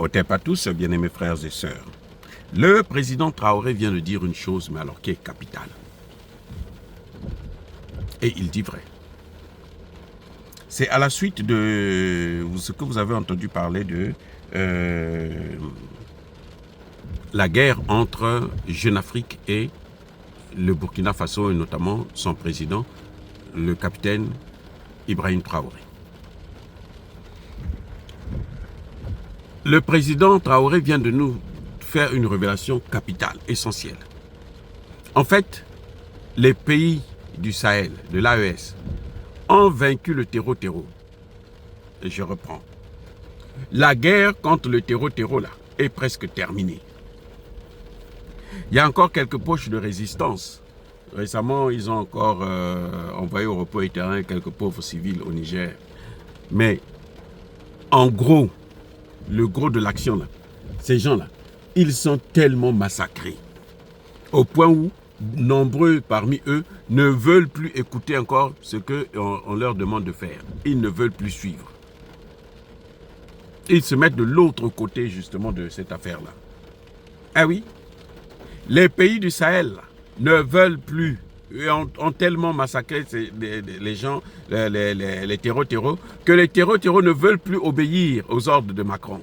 Otep à tous, bien-aimés frères et sœurs. Le président Traoré vient de dire une chose, mais alors qui est capitale. Et il dit vrai. C'est à la suite de ce que vous avez entendu parler de la guerre entre Jeune Afrique et le Burkina Faso, et notamment son président, le capitaine Ibrahim Traoré. Le président Traoré vient de nous faire une révélation capitale, essentielle. En fait, les pays du Sahel, de l'AES, ont vaincu le terreau-terreau. Et je reprends. La guerre contre le terreau-terreau, là, est presque terminée. Il y a encore quelques poches de résistance. Récemment, ils ont encore envoyé au repos éternel quelques pauvres civils au Niger. Mais, en gros, le gros de l'action, là, ces gens-là, ils sont tellement massacrés, au point où nombreux parmi eux ne veulent plus écouter encore ce qu'on leur demande de faire. Ils ne veulent plus suivre. Ils se mettent de l'autre côté, justement, de cette affaire-là. Ah oui, les pays du Sahel là, ne veulent plus, ont tellement massacré les gens, les terreaux-terreaux, que les terreaux-terreaux ne veulent plus obéir aux ordres de Macron.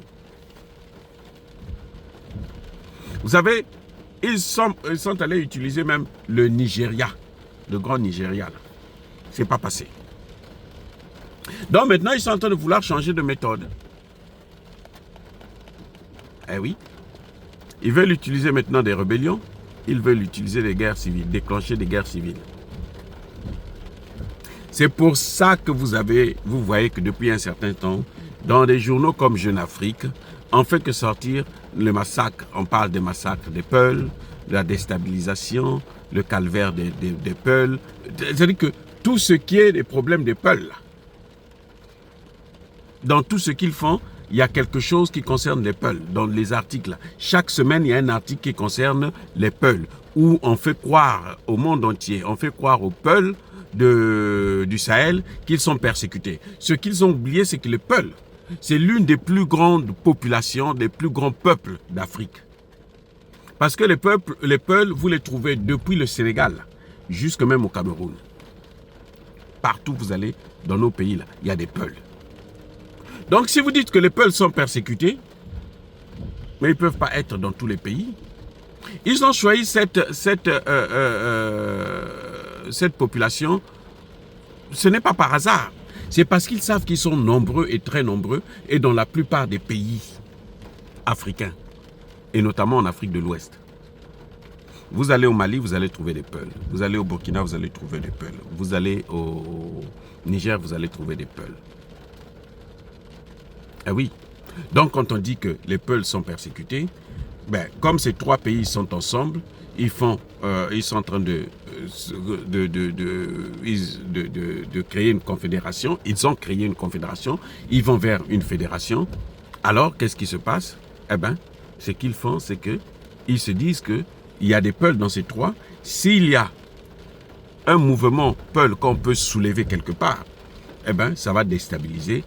Vous savez, ils sont allés utiliser même le Nigeria, le grand Nigeria. C'est pas passé. Donc maintenant, ils sont en train de vouloir changer de méthode. Eh oui. Ils veulent utiliser maintenant des rébellions. Ils veulent utiliser des guerres civiles, déclencher des guerres civiles. C'est pour ça que vous voyez que depuis un certain temps, dans des journaux comme Jeune Afrique, on fait que sortir le massacre. On parle des massacres des Peuls, de la déstabilisation, le calvaire des Peuls. C'est-à-dire que tout ce qui est des problèmes des Peuls, dans tout ce qu'ils font, il y a quelque chose qui concerne les Peuls, dans les articles. Chaque semaine, il y a un article qui concerne les Peuls, où on fait croire au monde entier, on fait croire aux Peuls du Sahel qu'ils sont persécutés. Ce qu'ils ont oublié, c'est que les Peuls, c'est l'une des plus grandes populations, des plus grands peuples d'Afrique. Parce que les Peuls, vous les trouvez depuis le Sénégal, jusque même au Cameroun. Partout où vous allez, dans nos pays, là, il y a des Peuls. Donc, si vous dites que les Peuls sont persécutés, mais ils ne peuvent pas être dans tous les pays, ils ont choisi cette population. Ce n'est pas par hasard. C'est parce qu'ils savent qu'ils sont nombreux et très nombreux, et dans la plupart des pays africains, et notamment en Afrique de l'Ouest. Vous allez au Mali, vous allez trouver des Peuls. Vous allez au Burkina, vous allez trouver des Peuls. Vous allez au Niger, vous allez trouver des Peuls. Ah oui. Donc, quand on dit que les Peuls sont persécutés, ben, comme ces trois pays sont ensemble, ils sont en train de créer une confédération. Ils ont créé une confédération. Ils vont vers une fédération. Alors, qu'est-ce qui se passe? Eh bien, ce qu'ils font, c'est qu'ils se disent qu'il y a des Peuls dans ces trois. S'il y a un mouvement Peul qu'on peut soulever quelque part, eh bien, ça va déstabiliser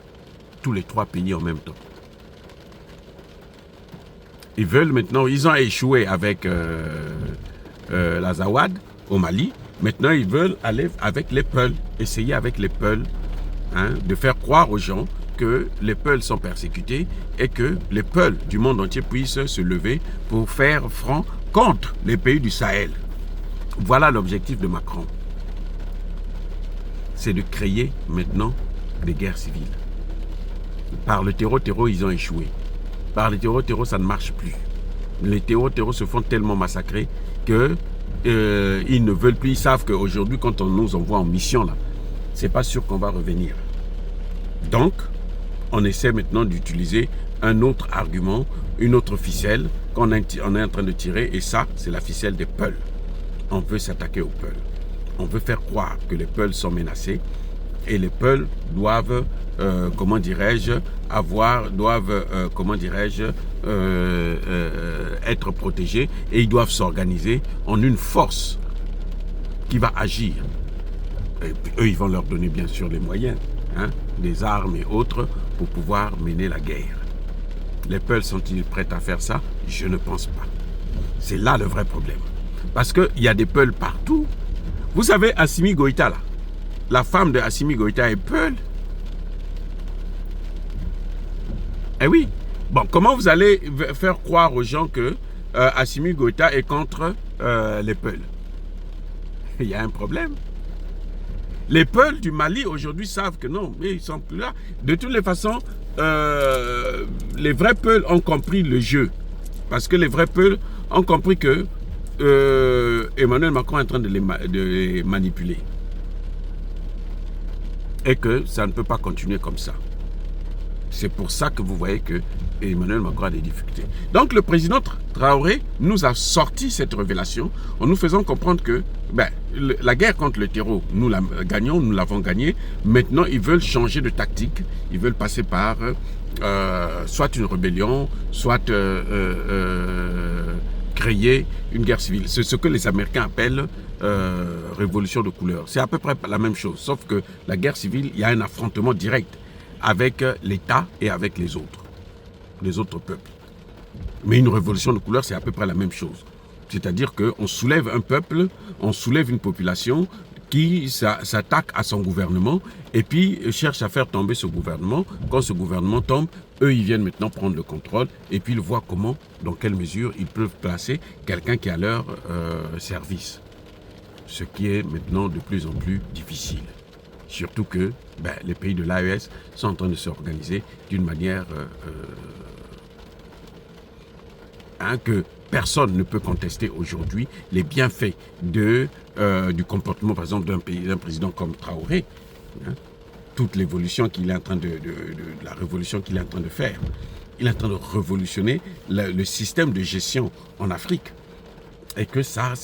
tous les trois pays en même temps. Ils veulent maintenant, ils ont échoué avec la Zawad au Mali. Maintenant, ils veulent aller avec les Peuls, essayer avec les Peuls, de faire croire aux gens que les Peuls sont persécutés et que les Peuls du monde entier puissent se lever pour faire front contre les pays du Sahel. Voilà l'objectif de Macron. C'est de créer maintenant des guerres civiles. Par le terreau-terreau, ils ont échoué. Par le terreau-terreau, ça ne marche plus. Les terreau-terreau se font tellement massacrer que ils ne veulent plus. Ils savent qu'aujourd'hui, quand on nous envoie en mission, là, c'est pas sûr qu'on va revenir. Donc, on essaie maintenant d'utiliser un autre argument, une autre ficelle qu'on est en train de tirer. Et ça, c'est la ficelle des Peuls. On veut s'attaquer aux Peuls. On veut faire croire que les Peuls sont menacés. Et les Peuls doivent, être protégés, et ils doivent s'organiser en une force qui va agir. Et puis eux, ils vont leur donner bien sûr les moyens, des armes et autres pour pouvoir mener la guerre. Les Peuls sont-ils prêts à faire ça? Je ne pense pas. C'est là le vrai problème. Parce qu'il y a des Peuls partout. Vous savez, Assimi Goïta, là, la femme de Assimi Goïta est Peul. Eh oui. Bon, comment vous allez faire croire aux gens que Assimi Goïta est contre les Peuls? Il y a un problème. Les Peuls du Mali aujourd'hui savent que non, mais ils sont plus là. De toutes les façons, les vrais Peuls ont compris le jeu. Parce que les vrais Peuls ont compris que Emmanuel Macron est en train de les manipuler. Et que ça ne peut pas continuer comme ça. C'est pour ça que vous voyez que Emmanuel Macron a des difficultés. Donc le président Traoré nous a sorti cette révélation en nous faisant comprendre que la guerre contre le terreau, nous la gagnons, nous l'avons gagnée. Maintenant, ils veulent changer de tactique. Ils veulent passer par soit une rébellion, soit créer une guerre civile. C'est ce que les Américains appellent révolution de couleur. C'est à peu près la même chose, sauf que la guerre civile, il y a un affrontement direct avec l'État et avec les autres peuples. Mais une révolution de couleur, c'est à peu près la même chose. C'est-à-dire qu'on soulève un peuple, on soulève une population qui s'attaque à son gouvernement et puis cherche à faire tomber ce gouvernement. Quand ce gouvernement tombe, eux, ils viennent maintenant prendre le contrôle et puis ils voient comment, dans quelle mesure ils peuvent placer quelqu'un qui est à leur service. Ce qui est maintenant de plus en plus difficile. Surtout que les pays de l'AES sont en train de s'organiser d'une manière que personne ne peut contester aujourd'hui les bienfaits du comportement, par exemple, d'un président comme Traoré. Toute l'évolution qu'il est en train la révolution qu'il est en train de faire. Il est en train de révolutionner le système de gestion en Afrique. Et que ça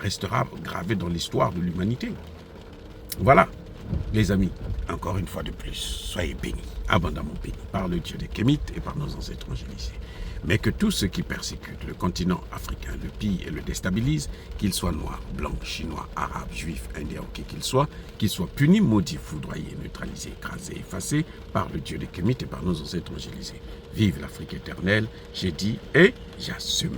restera gravé dans l'histoire de l'humanité. Voilà. Les amis, encore une fois de plus, soyez bénis, abondamment bénis par le Dieu des Kémites et par nos ancêtres angélisés. Mais que tous ceux qui persécutent le continent africain, le pillent et le déstabilisent, qu'ils soient noirs, blancs, chinois, arabes, juifs, indiens, ou qu'ils soient punis, maudits, foudroyés, neutralisés, écrasés, effacés par le Dieu des Kémites et par nos ancêtres angélisés. Vive l'Afrique éternelle, j'ai dit et j'assume.